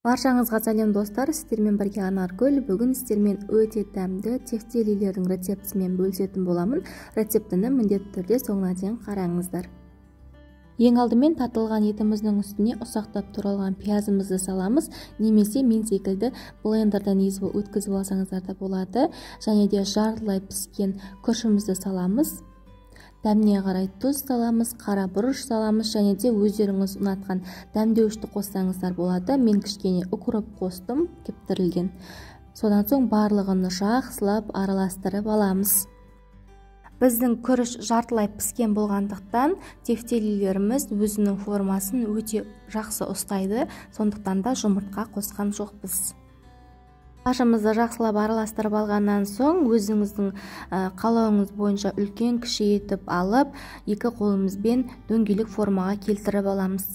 Баршаңызға сәлем достар, сіздермен бірге Анаргүл. Бүгін сіздермен өте дәмді тефтелилердің рецептісімен бөлісетін боламын. Рецептіні міндетті түрде соңына дейін қараңыздар. Ең алдымен татылған етіміздің үстіне ұсақтап туралған пиязымызды саламыз, немесе мен секілді блендерден езіп өткізіп алсаңыздар да болады. Және де жартылай піскен күрішімізді саламыз. Дәміне қарай тұз саламыз, қара бұрыш саламыз, және де өздеріңіз ұнатқан дәмдеуішті қоссаңыздар болады. Мен кішкене укроп қостым, кептірілген. Содан соң барлығын жақсылап араластырып аламыз. Біздің күріш жартылай піскен болғандықтан тефтелилеріміз өзінің формасын өте жақсы ұстайды, сондықтан да жұмыртқа қосқан жоқпыз. Ашымызды жақсылап араластырып алғаннан соң өзіңіздің қалауыңыз бойынша үлкен кіші етіп алып, екі қолымызбен дөңгелек формаға келтіріп аламыз.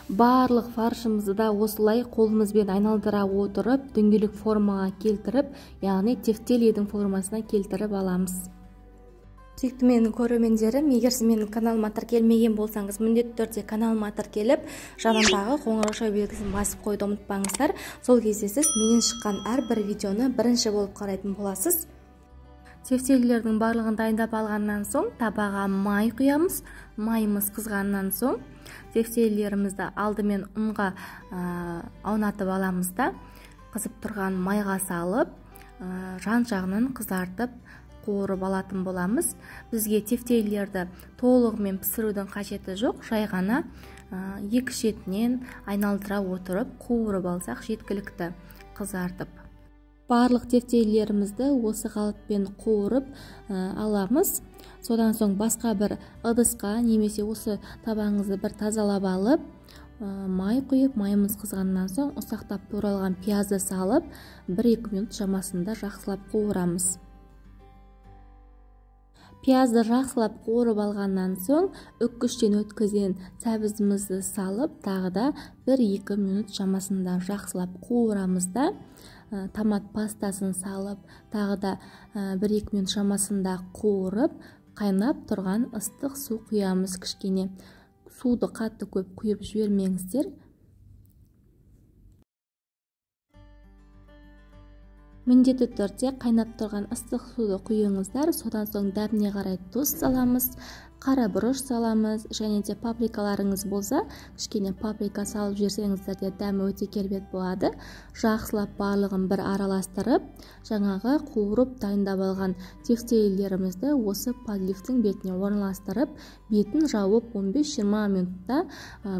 Барлық фаршымызды да осылай қолымызбен айналдыра отырып, дөңгелек формаға келтіріп, яғни тефтелидің формасына келтіріп аламыз. Сүйікті менің көрермендерім, егер сіз менің каналыма тіркелмеген болсаңыз, міндетті түрде каналыма тіркеліп, жанындағы қоңырау белгісін басып қойды ұмытпаңыздар. Сол кезде сіз менен шыққан әрбір видеоны бірінші болып қарайтын боласыз. Тефтелилердің барлығын дайындап алғаннан соң табаға май құямыз. Майымыз қызғаннан соң тефтелилерімізді алдымен ұнға аунатып аламыз да, қызып тұрған майға салып, жан жағынан қызартып қуырып алатын боламыз. Бізге тефтелилерді толығымен пісірудің қажеті жоқ, жай ғана екі шетінен айналдыра отырып қуырып алсақ жеткілікті, қызартып. Барлық тефтелилерімізді осы қалыппен қуырып аламыз. Содан соң басқа бір ыдысқа немесе осы табағыңызды бір тазалап алып, май құйып, майымыз қызғаннан соң ұсақтап туралған пиязды салып, 1-2 минут шамасында жақсылап қуырамыз. Пиязды жақсылап қуырып алғаннан соң үккіштен өткізген сәбізімізді салып, тағы да 1-2 минут шамасында жақсылап қуырамыз да, томат пастасын салып, тағы да 1-2 минут шамасында қуырып, қайнап тұрған ыстық су құямыз кішкене. Суды қатты көп құйып жібермеңіздер. Міндетті түрде қайнап тұрған ыстық суды құйыңыздар. Содан соң дәміне қарай тұз саламыз, қара бұрыш саламыз, және де паприкаларыңыз болса, кішкене паприка салып жіберсеңіздер де дәмі өте керемет болады. Жақсылап барлығын бір араластырып, жаңағы қуырып дайындап алған тефтелилерімізді осы подливтің бетіне орналастырып, бетін жауып 15-20 минутта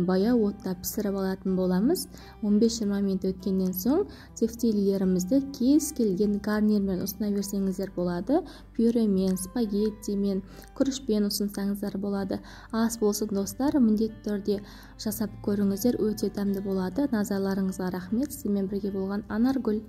баяу отта пісіріп алатын боламыз. 15-20 минут өткеннен соң тефтелилерімізді кез келген гарнирмен ұсына берсеңіздер болады. Пюремен, спагеттимен, күрішпен ұсынсаңыздар болады. Ас болсын достар, міндетті түрде жасап көріңіздер, өте дәмді болады. Назарларыңызға рахмет. Сізбен бірге болған Анаргүл.